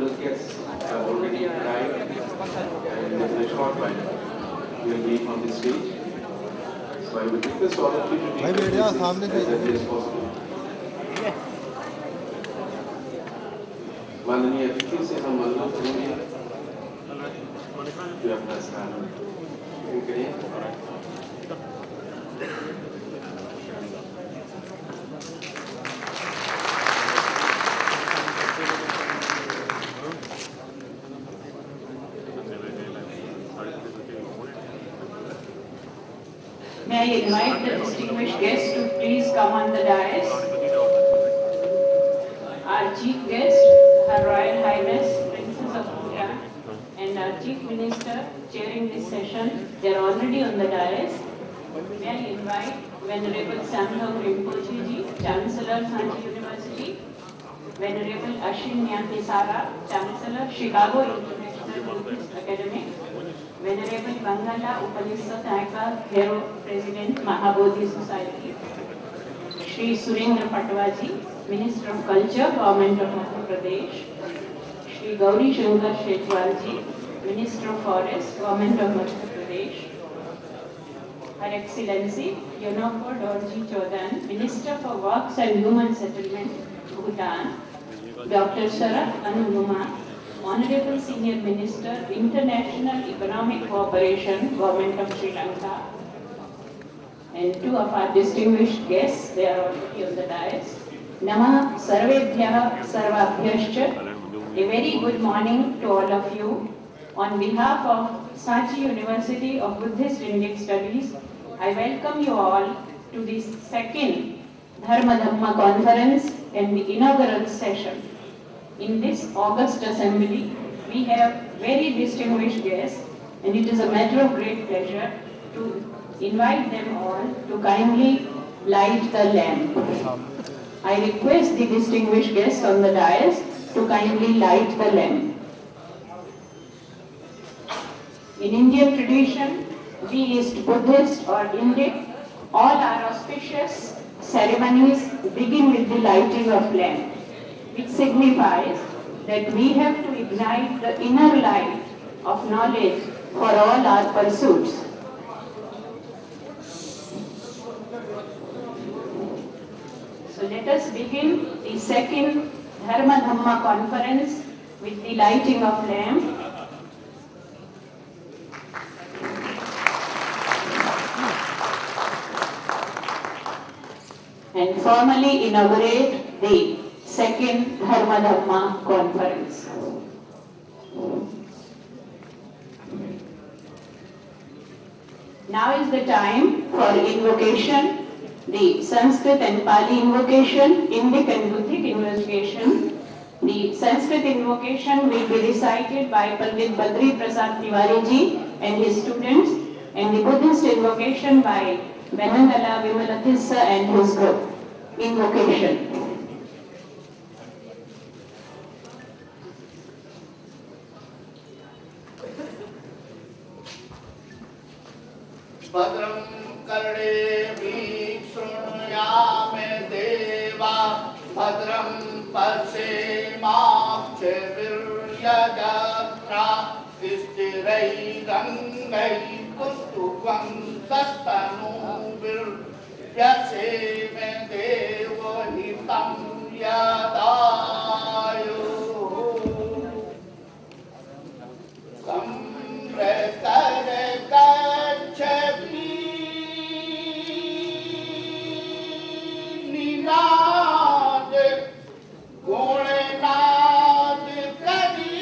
honorable guests have already arrived, and in a short while will be on the stage. So I would request all of you to take your places as early as possible. माननीय अतिथि से हम अनुरोध करेंगे कि अपना स्थान ग्रहण करें। May I invite the distinguished guests to please come on the dais. Our Chief Guest, Her Royal Highness Princess of Bhutan, and our Chief Minister chairing this session, they are already on the dais. May I invite Venerable Samdhong Rinpoche Ji, Chancellor, Sanchi University, Venerable Ashin Nyantisara, Chancellor, Chicago International Buddhist Academy, Venerable Bangala Upanishad Naika, Hero President, Mahabodhi Society, Shri Surendra Patwaji, Minister of Culture, Government of Madhya Pradesh, Shri Gauri Shankar Shetwal Ji, Minister of Forest, Government of Madhya Pradesh, Her Excellency Yonoko Dorji Chodan, Minister for Works and Human Settlement, Bhutan, Dr. Sharat Anupama, Honorable Senior Minister, International Economic Cooperation, Government of Sri Lanka, and two of our distinguished guests, they are already on the dais. Namah Sarvebhyah Sarvabhyascha. A very good morning to all of you. On behalf of Sanchi University of Buddhist Indic Studies, I welcome you all to this second Dharma Dhamma conference and the inaugural session. In this August assembly, we have very distinguished guests, and it is a matter of great pleasure to invite them all to kindly light the lamp. I request the distinguished guests on the dais to kindly light the lamp. In Indian tradition, be it Buddhist or Indic, all our auspicious ceremonies begin with the lighting of lamp, which signifies that we have to ignite the inner light of knowledge for all our pursuits. So let us begin the second Dharma Dhamma conference with the lighting of lamp. And formally inaugurate the second Dharma Dhamma conference. Now is the time for invocation, the Sanskrit and Pali invocation, Indic and Buddhic invocation. The Sanskrit invocation will be recited by Pandit Badri Prasad Tiwari ji and his students, and the Buddhist invocation by Benangala Vimalathissa and his group. Invocation. Badram karne shrunyame deva Badram pasemakshaviryajatra Istirai rangai pustuvam sastanuvir Yaseme devo hitam yadayo Samrekare kachavi ninad gunenad kadi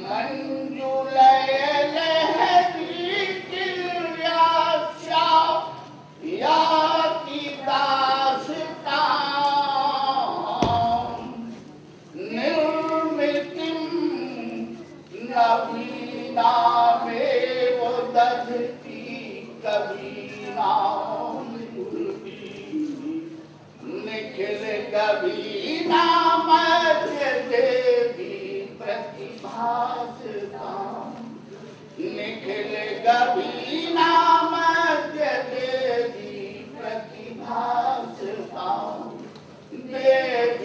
manjulayale Devi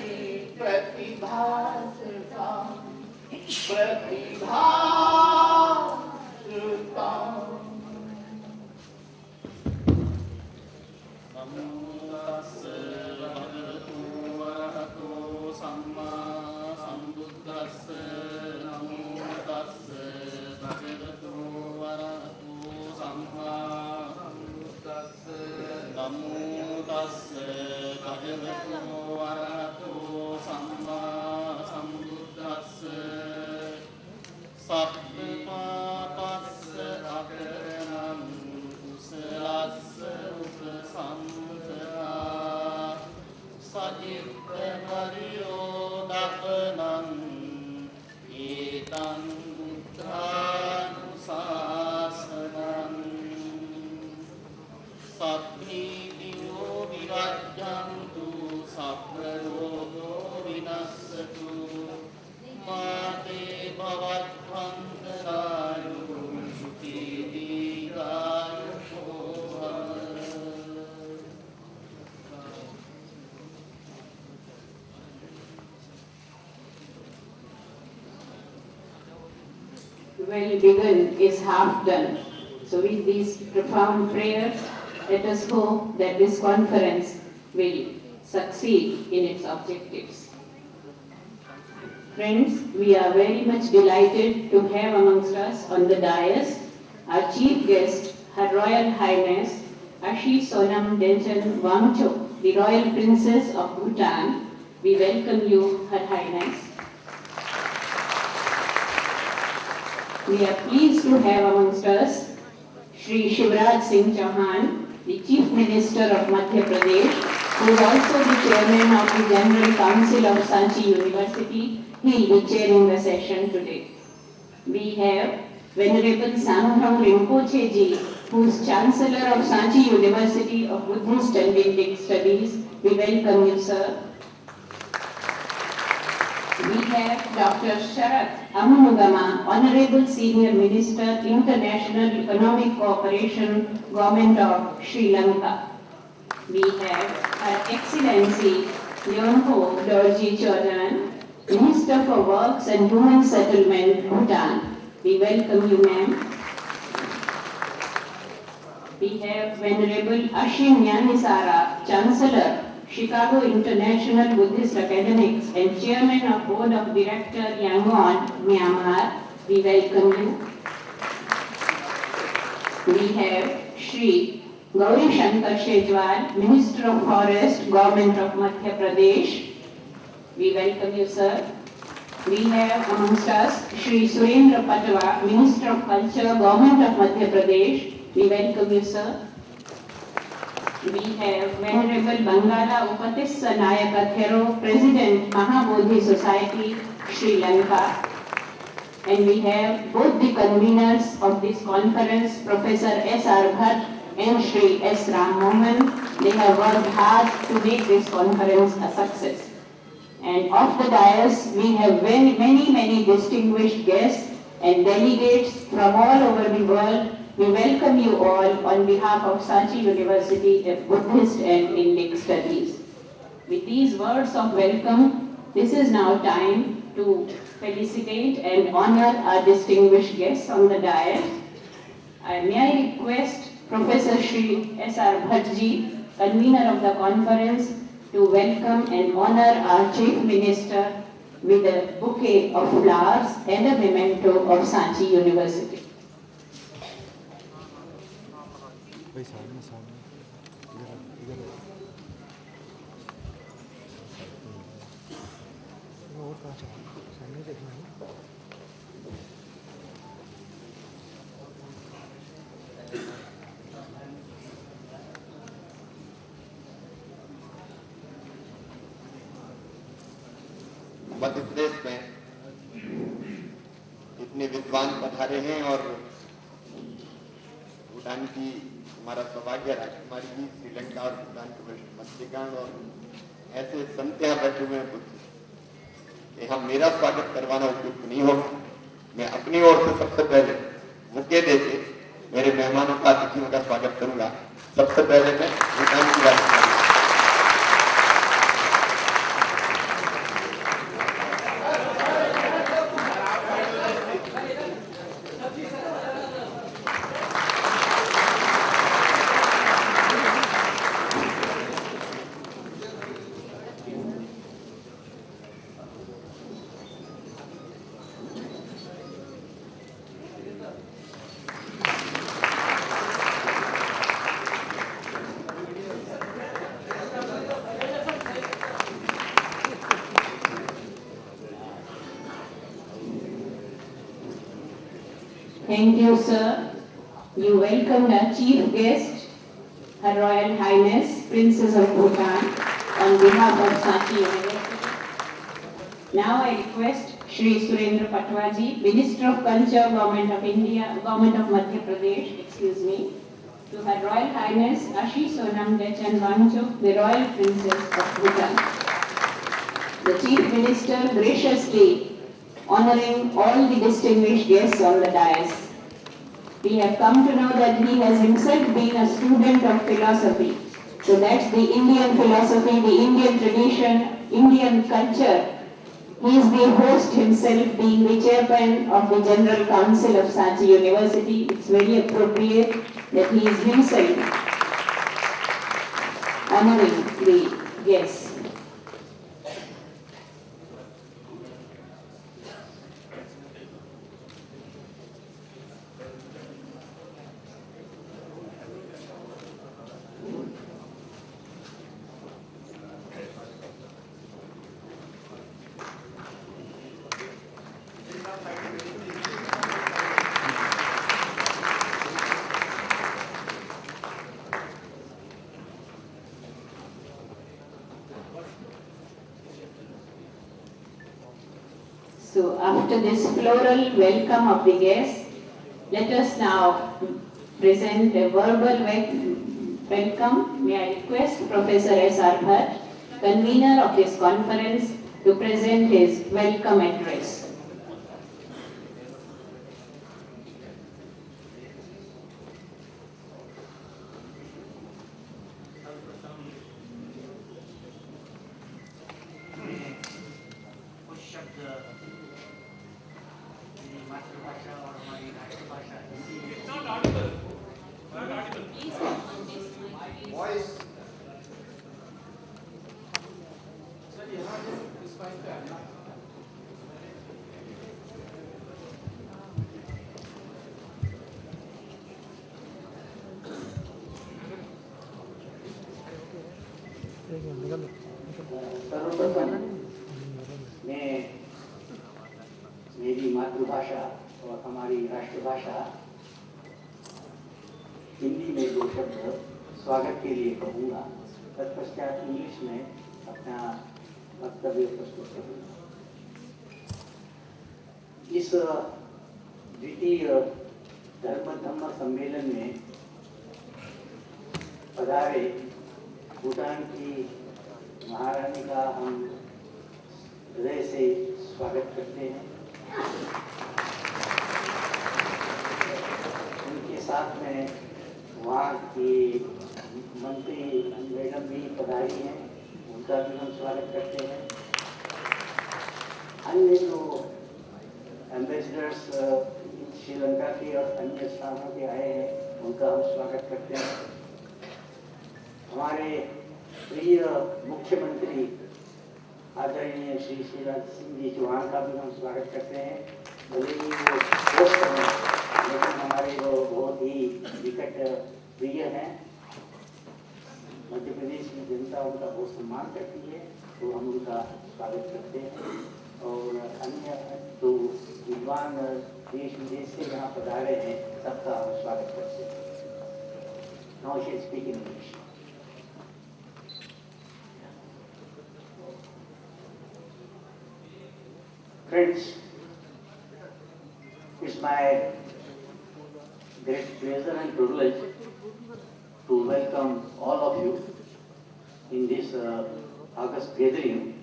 well begun is half done. So with these profound prayers, let us hope that this conference will succeed in its objectives. Friends, we are very much delighted to have amongst us on the dais our chief guest, Her Royal Highness Ashi Sonam Denchen Wangchuk, the Royal Princess of Bhutan. We welcome you, Her Highness. We are pleased to have amongst us Shri Shivraj Singh Chauhan, the Chief Minister of Madhya Pradesh, who is also the Chairman of the General Council of Sanchi University. He will be chairing the session today. We have Venerable Samdham Rinpoche Ji, who is Chancellor of Sanchi University of Buddhist and Indic Studies. We welcome you, sir. We have Dr. Sharat Amunugama, Honorable Senior Minister, International Economic Cooperation, Government of Sri Lanka. We have Her Excellency Yonho Dorji Chodan, Minister for Works and Human Settlement, Bhutan. We welcome you, ma'am. We have Venerable Ashim Nyanisara, Chancellor, Chicago International Buddhist Academics and Chairman of Board of Director, Yangon, Myanmar. We welcome you. We have Shri Gauri Shankar Shejwal, Minister of Forest, Government of Madhya Pradesh. We welcome you, sir. We have amongst us Shri Surendra Patwa, Minister of Culture, Government of Madhya Pradesh. We welcome you, sir. We have Venerable Bangala Upatissa Nayaka Thero, President Mahabodhi Society, Sri Lanka. And we have both the conveners of this conference, Professor S.R. Bhatt and Shri S. Ram Mohan. They have worked hard to make this conference a success. And off the dais, we have many distinguished guests and delegates from all over the world. We welcome you all on behalf of Sanchi University of Buddhist and Indic Studies. With these words of welcome, this is now time to felicitate and honor our distinguished guests on the dais. May I request Professor Shri S.R. Bhattji, convener of the conference, to welcome and honor our Chief Minister with a bouquet of flowers and a memento of Sanchi University. Madhya Pradesh में इतने विद्वान पधारे हैं और भूटान की हमारा सौभाग्य राजकुमारी जी, श्रीलंका और भूटान के वरिष्ठ मंत्रीगण और ऐसे संत यहाँ बैठे हुए हैं कि हम मेरा स्वागत करवाना उपयुक्त नहीं होगा। मैं अपनी ओर से सबसे पहले बुके देके मेरे मेहमानों का, अतिथियों का स्वागत करूंगा। सबसे पहले मैं भूटान की राजकुमारी। Thank you, sir. You welcomed our chief guest, Her Royal Highness, Princess of Bhutan, on behalf of Sanchi University. Now I request Shri Surendra Patwaji, Minister of Culture, Government of India, Government of Madhya Pradesh, to Her Royal Highness Ashi Sonam Dechan Wangchuk, the Royal Princess of Bhutan. The Chief Minister graciously honoring all the distinguished guests on the dais. We have come to know that he has himself been a student of philosophy. So that's the Indian philosophy, the Indian tradition, Indian culture He is the host himself, being the chairman of the General Council of Sanchi University. It's very appropriate that he is himself honoring the guests. So after this floral welcome of the guests, let us now present a verbal welcome. May I request Professor S.R. Bhatt, convener of this conference, to present his welcome address. सर्वप्रथम मैं मेरी मातृभाषा और हमारी राष्ट्रभाषा हिंदी में दो शब्द स्वागत के लिए कहूँगा, तत्पश्चात इंग्लिश में अपना वक्तव्य प्रस्तुत करूँगा। इस द्वितीय धर्म धम्म सम्मेलन में पधारे भूटान की महारानी का हम हृदय से स्वागत करते हैं। उनके साथ में वहाँ की मंत्री मैडम भी पधारी हैं, उनका भी हम स्वागत करते हैं। अन्य जो एम्बेसडर्स श्रीलंका के और अन्य स्थानों के आए हैं, उनका हम स्वागत करते हैं। हमारे प्रिय मुख्यमंत्री आदरणीय श्री शिवराज सिंह जी चौहान का भी हम स्वागत करते हैं। भले ही वो दोस्त हैं, लेकिन हमारे वो बहुत ही निकट प्रिय हैं। मध्य प्रदेश की जनता उनका बहुत सम्मान करती है, तो हम उनका स्वागत करते हैं। और अन्य तो विद्वान देश विदेश से यहाँ पधारे हैं, सबका हम स्वागत करते हैं। Now she will speak in English. Friends, it's my great pleasure and privilege to welcome all of you in this August gathering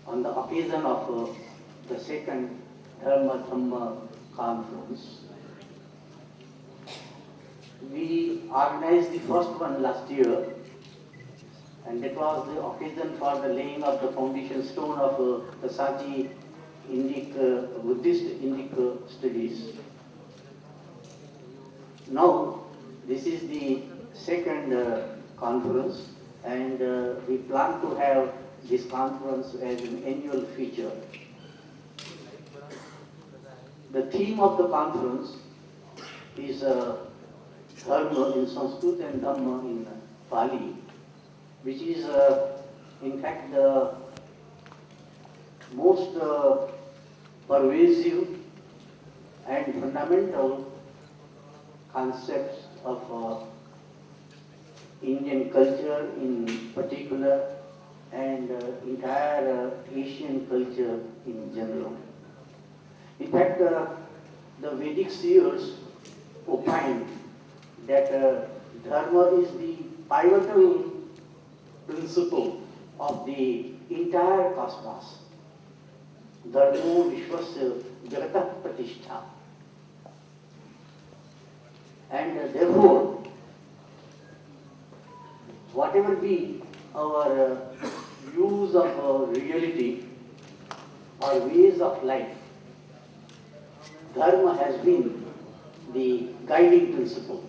on the occasion of the second Dharma Dhamma conference. We organized the first one last year, and it was the occasion for the laying of the foundation stone of the Sanchi Indic Buddhist Indic studies. Now, this is the second conference, and we plan to have this conference as an annual feature. The theme of the conference is Dharma in Sanskrit and Dhamma in Pali, which is in fact the most pervasive and fundamental concepts of Indian culture in particular, and entire Asian culture in general. In fact, the Vedic seers opine that Dharma is the pivotal principle of the entire cosmos. Dharmo Vishwasya Jagatah Pratishtha. And therefore, whatever be our views of reality or ways of life, Dharma has been the guiding principle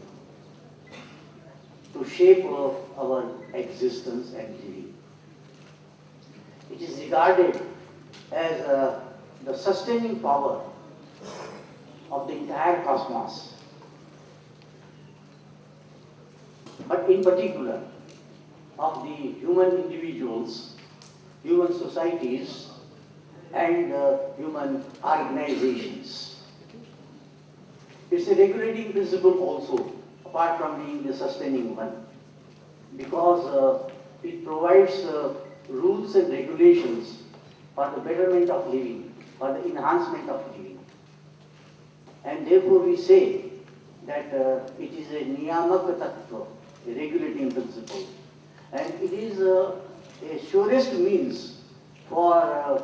to shape our existence and living. It is regarded as the sustaining power of the entire cosmos, but in particular of the human individuals, human societies, and human organizations. It's a regulating principle also, apart from being the sustaining one, because it provides rules and regulations for the betterment of living, for the enhancement of living. And therefore we say that it is a niyamaka tattva, a regulating principle. And it is a surest means for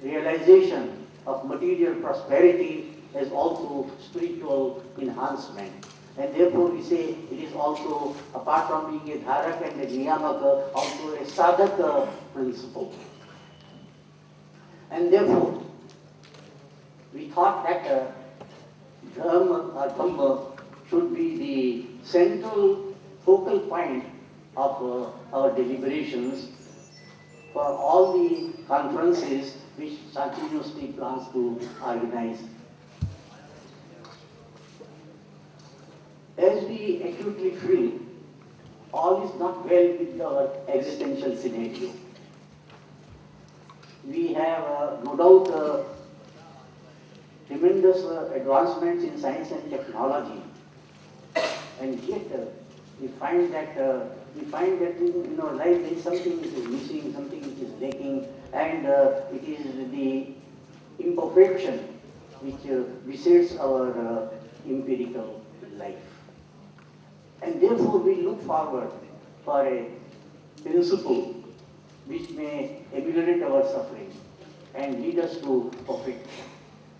realization of material prosperity as also spiritual enhancement. And therefore we say it is also, apart from being a dharak and a niyamaka, also a sadhaka principle. And therefore, we thought that Dhamma should be the central focal point of our deliberations for all the conferences which Sanchi University plans to organize. As we acutely feel, all is not well with our existential scenario. We have no doubt tremendous advancements in science and technology, and yet we find that in our life there is something which is missing, something which is lacking, and it is the imperfection which besets our empirical life. And therefore we look forward for a principle which may ameliorate our suffering and lead us to perfection.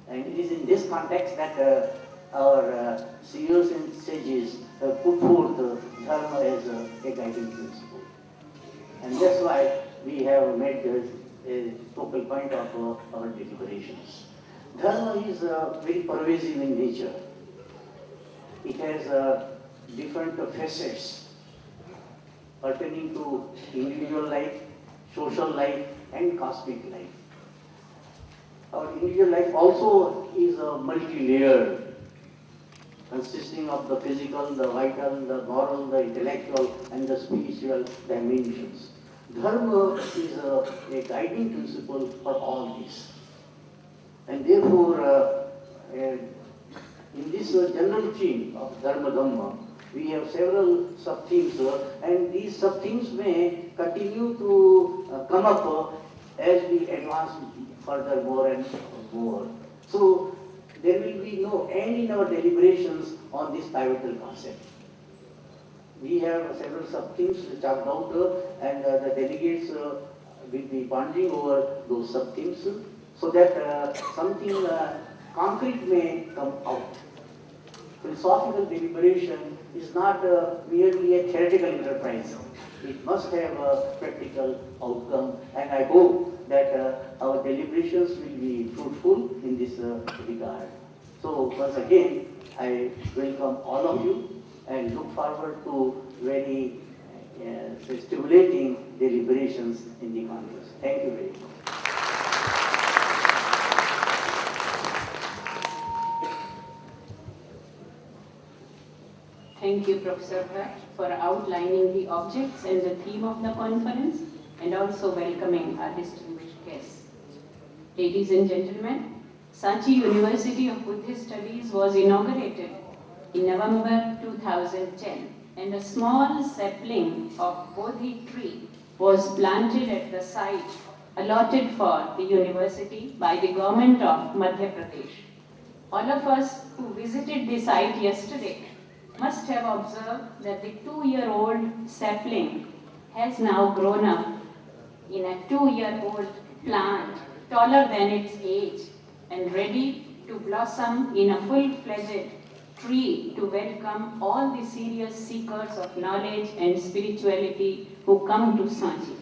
And it is in this context that our seers and sages put forth Dharma as a guiding principle. And that's why we have made this a focal point of our deliberations. Dharma is very pervasive in nature. It has different facets pertaining to individual life, social life, and cosmic life. Our individual life also is multi-layered, consisting of the physical, the vital, the moral, the intellectual, and the spiritual dimensions. Dharma is a guiding principle for all this. And therefore, in this general theme of Dharma Dhamma, we have several sub-themes, and these sub-themes may continue to come up as we advance further more and more. So there will be no end in our deliberations on this pivotal concept. We have several sub-themes chalked out, and the delegates will be pondering over those sub-themes so that something concrete may come out. Philosophical deliberation is not merely a theoretical enterprise. It must have a practical outcome, and I hope that our deliberations will be fruitful in this regard. So once again, I welcome all of you and look forward to very stimulating deliberations in the conference. Thank you very much. Thank you, Professor Bhatt, for outlining the objects and the theme of the conference, and also welcoming our distinguished guests. Ladies and gentlemen, Sanchi University of Buddhist Studies was inaugurated in November 2010, and a small sapling of Bodhi tree was planted at the site allotted for the university by the government of Madhya Pradesh. All of us who visited the site yesterday must have observed that the 2-year-old sapling has now grown up in a 2-year-old plant taller than its age and ready to blossom in a full-fledged tree to welcome all the serious seekers of knowledge and spirituality who come to Sanchi.